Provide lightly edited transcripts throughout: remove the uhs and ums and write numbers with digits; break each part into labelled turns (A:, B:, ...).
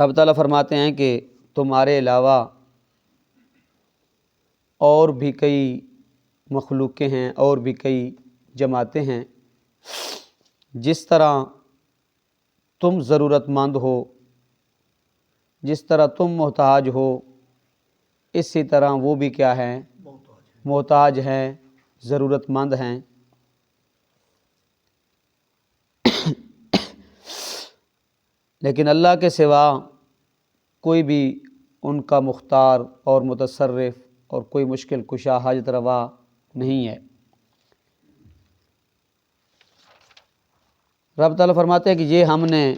A: رب تعالیٰ فرماتے ہیں کہ تمہارے علاوہ اور بھی کئی مخلوقیں ہیں، اور بھی کئی جماعتیں ہیں، جس طرح تم ضرورت مند ہو، جس طرح تم محتاج ہو، اسی طرح وہ بھی کیا ہیں؟ محتاج ہیں، ضرورت مند ہیں۔ لیکن اللہ کے سوا کوئی بھی ان کا مختار اور متصرف اور کوئی مشکل کشا حاجت روا نہیں ہے۔ رب تعالیٰ فرماتے ہیں کہ یہ ہم نے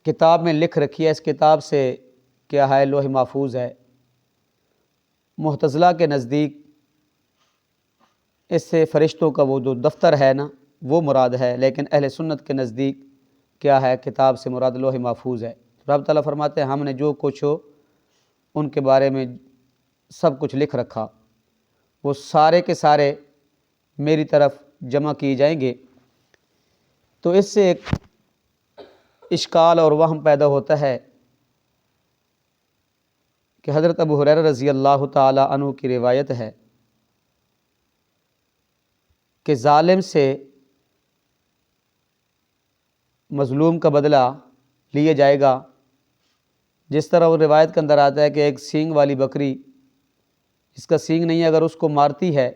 A: کتاب میں لکھ رکھی ہے، اس کتاب سے کیا ہے؟ لوح محفوظ ہے۔ معتزلہ کے نزدیک اس سے فرشتوں کا وہ جو دفتر ہے نا وہ مراد ہے، لیکن اہل سنت کے نزدیک کیا ہے؟ کتاب سے مراد لوح محفوظ ہے۔ رب تعالیٰ فرماتے ہیں ہم نے جو کچھ ہو ان کے بارے میں سب کچھ لکھ رکھا، وہ سارے کے سارے میری طرف جمع کیے جائیں گے۔ تو اس سے ایک اشکال اور وہم پیدا ہوتا ہے کہ حضرت ابو ہریرہ رضی اللہ تعالی عنہ کی روایت ہے کہ ظالم سے مظلوم کا بدلہ لیا جائے گا، جس طرح وہ روایت کے اندر آتا ہے کہ ایک سینگ والی بکری جس کا سینگ نہیں ہے، اگر اس کو مارتی ہے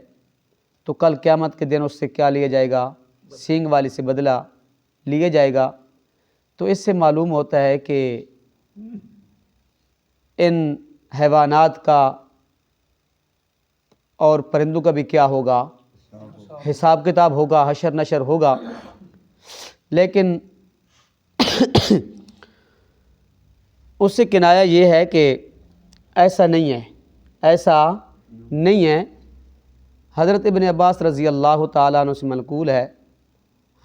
A: تو کل قیامت کے دن اس سے کیا لیا جائے گا؟ سینگ والی سے بدلہ لیا جائے گا۔ تو اس سے معلوم ہوتا ہے کہ ان حیوانات کا اور پرندوں کا بھی کیا ہوگا؟ حساب کتاب ہوگا، حشر نشر ہوگا۔ لیکن اس سے کنایہ یہ ہے کہ ایسا نہیں ہے، ایسا نہیں ہے۔ حضرت ابن عباس رضی اللہ تعالیٰ عنہ سے منقول ہے،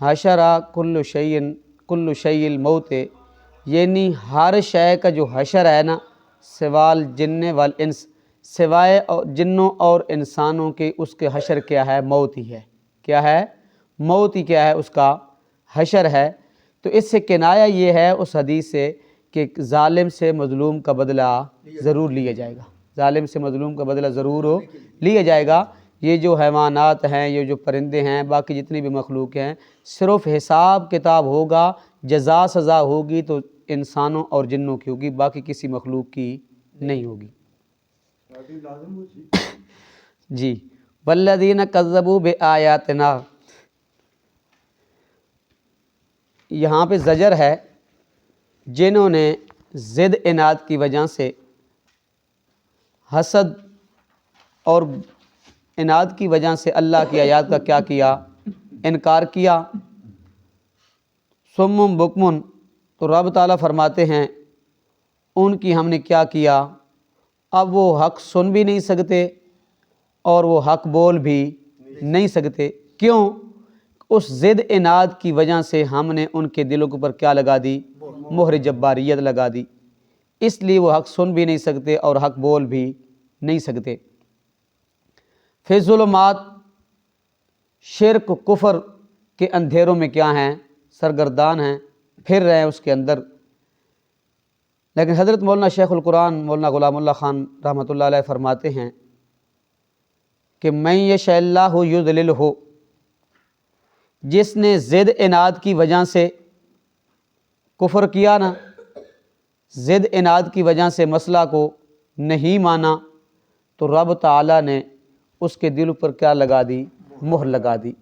A: حشرا کل شیء الموت، یعنی ہر شے کا جو حشر ہے نا، سوال جن والانس، سوائے جنوں اور انسانوں کے، اس کے حشر کیا ہے؟ موت ہی ہے۔ کیا ہے؟ موت ہی کیا ہے؟ اس کا حشر ہے۔ تو اس سے کنایہ یہ ہے اس حدیث سے کہ ظالم سے مظلوم کا بدلہ ضرور لیا جائے گا، ظالم سے مظلوم کا بدلہ ضرور لیا جائے گا۔ یہ جو حیوانات ہیں، یہ جو پرندے ہیں، باقی جتنی بھی مخلوق ہیں، صرف حساب کتاب ہوگا، جزا سزا ہوگی تو انسانوں اور جنوں کی ہوگی، باقی کسی مخلوق کی نہیں ہوگی۔ جی، والذین کذبوا بآیاتنا، یہاں پہ زجر ہے جنہوں نے ضد عناد کی وجہ سے، حسد اور عناد کی وجہ سے اللہ کی آیات کا کیا کیا؟ انکار کیا۔ صم بکم، تو رب تعالیٰ فرماتے ہیں ان کی ہم نے کیا کیا؟ اب وہ حق سن بھی نہیں سکتے اور وہ حق بول بھی نہیں سکتے۔ کیوں؟ اس ضد عناد کی وجہ سے ہم نے ان کے دلوں کے اوپر کیا لگا دی؟ مہر جباریت لگا دی، اس لیے وہ حق سن بھی نہیں سکتے اور حق بول بھی نہیں سکتے۔ فی ظلمات، شرک کفر کے اندھیروں میں کیا ہیں؟ سرگردان ہیں، پھر رہے ہیں اس کے اندر۔ لیکن حضرت مولانا شیخ القرآن مولانا غلام اللہ خان رحمۃ اللہ علیہ فرماتے ہیں کہ من یشاء اللہ یضللہ، جس نے ضد عناد کی وجہ سے کفر کیا نا، ضد عناد کی وجہ سے مسئلہ کو نہیں مانا، تو رب تعالیٰ نے اس کے دل پر کیا لگا دی؟ مہر لگا دی۔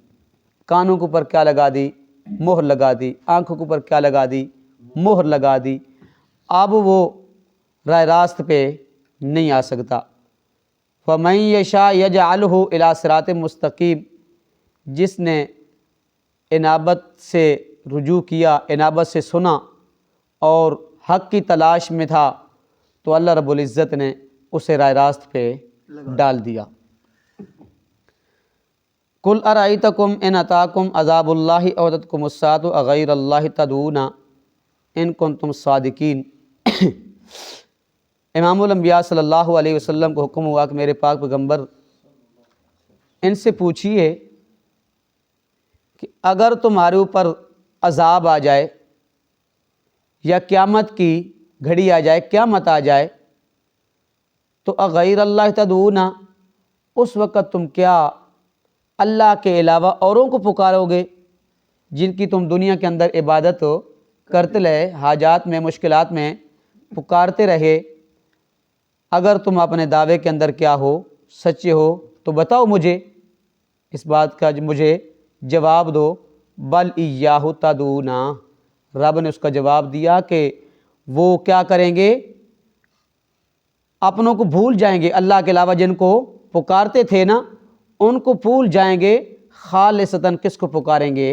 A: کانوں کے اوپر کیا لگا دی؟ مہر لگا دی۔ آنکھوں کے اوپر کیا لگا دی؟ مہر لگا دی۔ اب وہ راہ راست پہ نہیں آ سکتا۔ فَمَن يَشَاء يَجْعَلْهُ إِلَىٰ صِرَاطٍ مُسْتَقِيمٍ، جس نے انابت سے رجوع کیا، انابت سے سنا اور حق کی تلاش میں تھا، تو اللہ رب العزت نے اسے راہ راست پہ ڈال دیا۔ قُلْ أَرَأَيْتَكُمْ إِنْ أَتَاكُمْ عَذَابُ اللَّهِ أَوْ أَتَتْكُمُ السَّاعَةُ أَغَيْرَ اللَّهِ تَدْعُونَ إِن كُنتُمْ صَادِقِينَ۔ امام الانبیاء صلی اللہ علیہ وسلم کو حکم ہوا کہ میرے پاک پیغمبر ان سے پوچھیے کہ اگر تمہارے اوپر عذاب آ جائے یا قیامت کی گھڑی آ جائے، قیامت آ جائے، تو اغیر اللہ تدعون، اس وقت تم کیا اللہ کے علاوہ اوروں کو پکارو گے جن کی تم دنیا کے اندر عبادت کرتے رہے، حاجات میں، مشکلات میں پکارتے رہے؟ اگر تم اپنے دعوے کے اندر کیا ہو، سچے ہو، تو بتاؤ مجھے اس بات کا، مجھے جواب دو۔ بل ایاہ تدعون، رب نے اس کا جواب دیا کہ وہ کیا کریں گے؟ اپنوں کو بھول جائیں گے، اللہ کے علاوہ جن کو پکارتے تھے نا ان کو بھول جائیں گے، خالصتاً کس کو پکاریں گے؟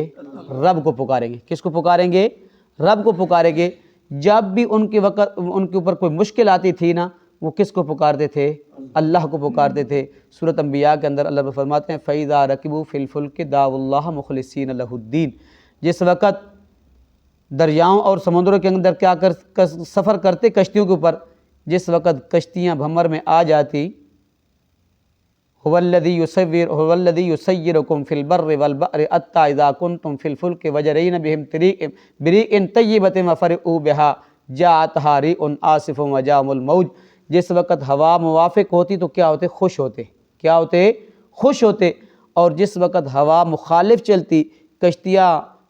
A: رب کو پکاریں گے۔ کس کو پکاریں گے؟ رب کو پکاریں گے۔ جب بھی ان کے اوپر کوئی مشکل آتی تھی نا، وہ کس کو پکارتے تھے؟ اللہ کو پکارتے تھے۔ سورۃ انبیاء کے اندر اللہ فرماتے ہیں فَإِذَا رَكِبُوا فِي الْفُلْكِ دَعَوُا اللَّهَ مُخْلِصِينَ لَهُ الدِّينَ، جس وقت دریاؤں اور سمندروں کے اندر کیا سفر کرتے کشتیوں کے اوپر، جس وقت کشتیاں بھمر میں آ جاتی، هُوَ الَّذِي يُسَيِّرُكُمْ فِي الْبَرِّ وَالْبَحْرِ حَتَّىٰ إِذَا كُنتُمْ فِي الْفُلْكِ وَجَرَيْنَ بِهِمْ بِرِيقٍ طَيِّبَةٍ وَفَرِحُوا بِهَا جَاءَتْهَا رِيحٌ عَاصِفٌ وَجَاءَهُمُ الْمَوْجُ، جس وقت ہوا موافق ہوتی تو کیا ہوتے؟ خوش ہوتے۔ کیا ہوتے؟ خوش ہوتے۔ اور جس وقت ہوا مخالف چلتی، کشتیاں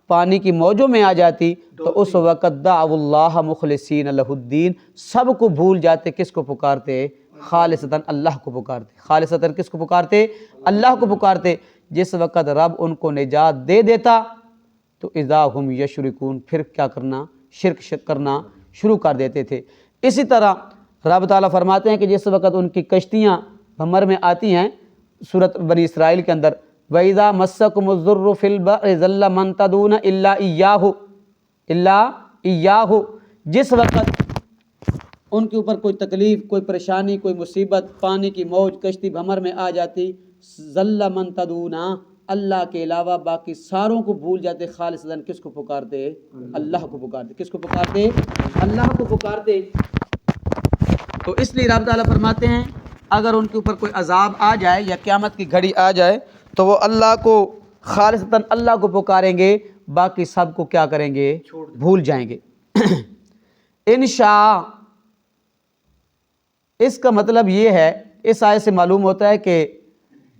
A: پانی کی موجوں میں آ جاتی، تو اس وقت دعوا اللہ مخلصین لہ الدین، سب کو بھول جاتے، کس کو پکارتے؟ خالصتاً اللہ کو پکارتے۔ خالصتاً کس کو پکارتے؟ اللہ کو پکارتے۔ جس وقت رب ان کو نجات دے دیتا تو اذا ہم یشرکون، پھر کیا کرنا؟ شرک کرنا شروع کر دیتے تھے۔ اسی طرح رب تعالیٰ فرماتے ہیں کہ جس وقت ان کی کشتیاں بھمر میں آتی ہیں، سورۃ بنی اسرائیل کے اندر وَإِذَا مَسَّكُمُ الضُّرُّ فِي الْبَحْرِ ضَلَّ مَن تَدْعُونَ إِلَّا إِيَّاهُ، جس وقت ان کے اوپر کوئی تکلیف، کوئی پریشانی، کوئی مصیبت، پانی کی موج، کشتی بھمر میں آ جاتی، ضَلَّ مَن تَدْعُونَ، اللہ کے علاوہ باقی ساروں کو بھول جاتے، خالصتاً کس کو پکارتے؟ اللہ کو پکارتے۔ کس کو پکارتے؟ اللہ کو پکارتے۔ تو اس لیے رب تعالیٰ فرماتے ہیں اگر ان کے اوپر کوئی عذاب آ جائے یا قیامت کی گھڑی آ جائے تو وہ اللہ کو، خالصتاً اللہ کو پکاریں گے، باقی سب کو کیا کریں گے؟ بھول جائیں گے۔ انشاء، اس کا مطلب یہ ہے، اس آیت سے معلوم ہوتا ہے کہ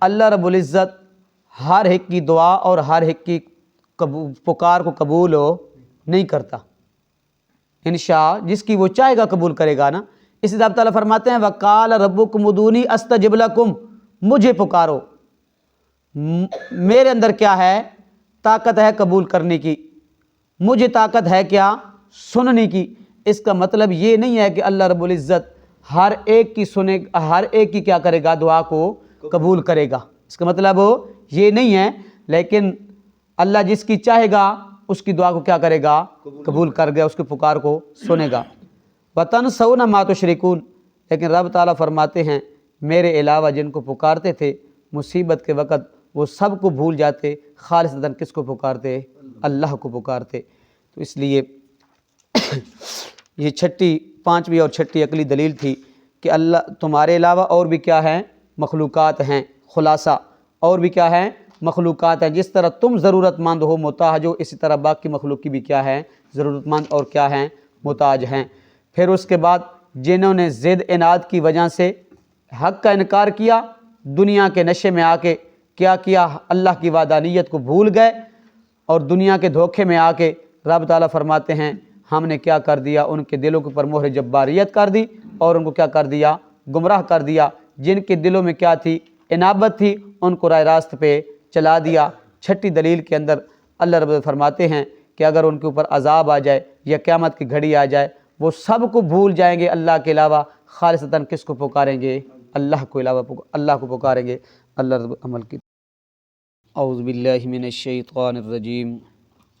A: اللہ رب العزت ہر ایک کی دعا اور ہر ایک کی پکار کو قبول نہیں کرتا۔ انشاء، جس کی وہ چاہے گا قبول کرے گا نا۔ اسی طرح تعالیٰ فرماتے ہیں وَقَالَ رَبُّكُمُ ادْعُونِي أَسْتَجِبْ لَكُمْ، مجھے پکارو، میرے اندر کیا ہے؟ طاقت ہے قبول کرنے کی، مجھے طاقت ہے کیا؟ سننے کی۔ اس کا مطلب یہ نہیں ہے کہ اللہ رب العزت ہر ایک کی سنے، ہر ایک کی کیا کرے گا؟ دعا کو قبول کرے گا، اس کا مطلب یہ نہیں ہے، لیکن اللہ جس کی چاہے گا اس کی دعا کو کیا کرے گا؟ قبول کر گا، اس کے پکار کو سنے گا۔ وَتَنْسَوْنَ مَا تُشْرِكُونَ، لیکن رب تعالیٰ فرماتے ہیں میرے علاوہ جن کو پکارتے تھے مصیبت کے وقت وہ سب کو بھول جاتے، خالصتاً کس کو پکارتے؟ اللہ کو پکارتے۔ تو اس لیے یہ پانچویں اور چھٹی عقلی دلیل تھی کہ اللہ تمہارے علاوہ اور بھی کیا ہیں؟ مخلوقات ہیں۔ خلاصہ اور بھی کیا ہیں؟ مخلوقات ہیں۔ جس طرح تم ضرورت مند ہو، محتاج ہو، اسی طرح باقی مخلوق کی بھی کیا ہے؟ ضرورت مند اور کیا ہیں؟ محتاج ہیں۔ پھر اس کے بعد جنہوں نے ضد عناد کی وجہ سے حق کا انکار کیا، دنیا کے نشے میں آ کے کیا کیا؟ اللہ کی وحدانیت کو بھول گئے اور دنیا کے دھوکے میں آ کے رب تعالیٰ فرماتے ہیں ہم نے کیا کر دیا؟ ان کے دلوں کے اوپر مہر جباریت کر دی اور ان کو کیا کر دیا؟ گمراہ کر دیا۔ جن کے دلوں میں کیا تھی؟ انابت تھی، ان کو راہ راست پہ چلا دیا۔ چھٹی دلیل کے اندر اللہ رب فرماتے ہیں کہ اگر ان کے اوپر عذاب آ جائے یا قیامت کی گھڑی آ جائے وہ سب کو بھول جائیں گے، اللہ کے علاوہ خالصتاً کس کو پکاریں گے؟ اللہ کو علاوہ اللہ کو پکاریں گے۔ اللہ رب عمل کی۔ اعوذ باللہ من الشیطان الرجیم،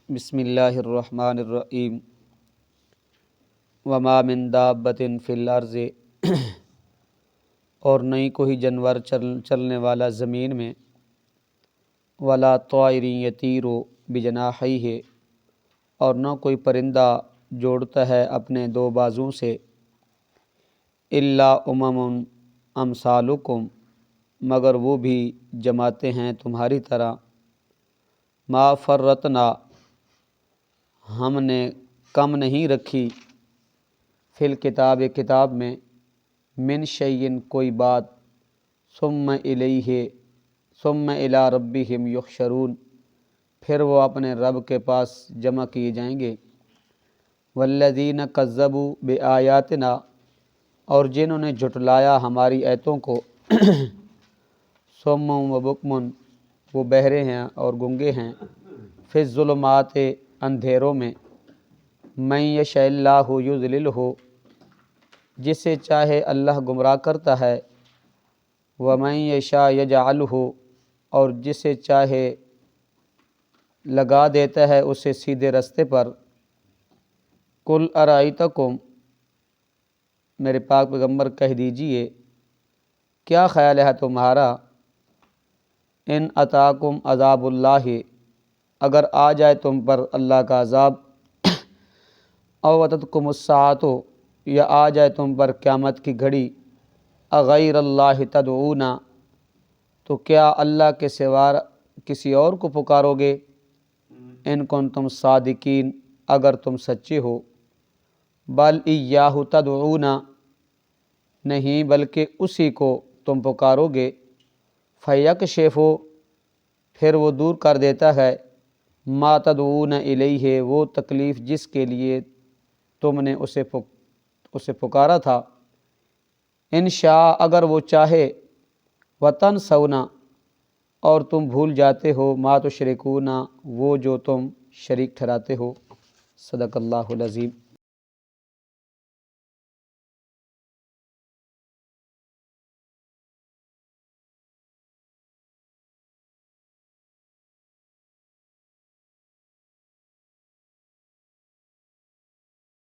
A: بسم اللہ الرحمن الرحیم۔ وما من دابۃ فی الارض، اور نہیں کوئی جانور چلنے والا زمین میں، ولا طائر یطیر بجناحیہ، اور نہ کوئی پرندہ جوڑتا ہے اپنے دو بازوں سے، الا امم امثالکم، مگر وہ بھی جماعتیں ہیں تمہاری طرح، ما فرطنا، ہم نے کم نہیں رکھی فی الکتاب کتاب میں من شیئن کوئی بات ثم الی ربہم یحشرون پھر وہ اپنے رب کے پاس جمع کیے جائیں گے۔ والذین کذبوا بآیاتنا اور جنہوں نے جھٹلایا ہماری آیتوں کو صم و بکم وہ بہرے ہیں اور گنگے ہیں، فی الظلمات اندھیروں میں، من یشاء اللہ یضللہ جسے چاہے اللہ گمراہ کرتا ہے، ومن یشاء یجعلہ اور جسے چاہے لگا دیتا ہے اسے سیدھے رستے پر۔ قل ارائیتکم میرے پاک پیغمبر کہہ دیجئے کیا خیال ہے تمہارا، ان اتاکم عذاب اللہ اگر آ جائے تم پر اللہ کا عذاب، او اتتکم الساعۃ یا آ جائے تم پر قیامت کی گھڑی، اغیر اللہ تدعون تو کیا اللہ کے سوا کسی اور کو پکارو گے، ان کنتم صادقین اگر تم سچے ہو، بل ایاہ تدعون نہیں بلکہ اسی کو تم پکارو گے، فیکشف پھر وہ دور کر دیتا ہے، ما تدعون الیہ وہ تکلیف جس کے لیے تم نے اسے پکارا تھا، ان شاء اگر وہ چاہے، وتنسون اور تم بھول جاتے ہو، ما تشرکون وہ جو تم شریک ٹھہراتے ہو۔ صدق اللہ العظیم۔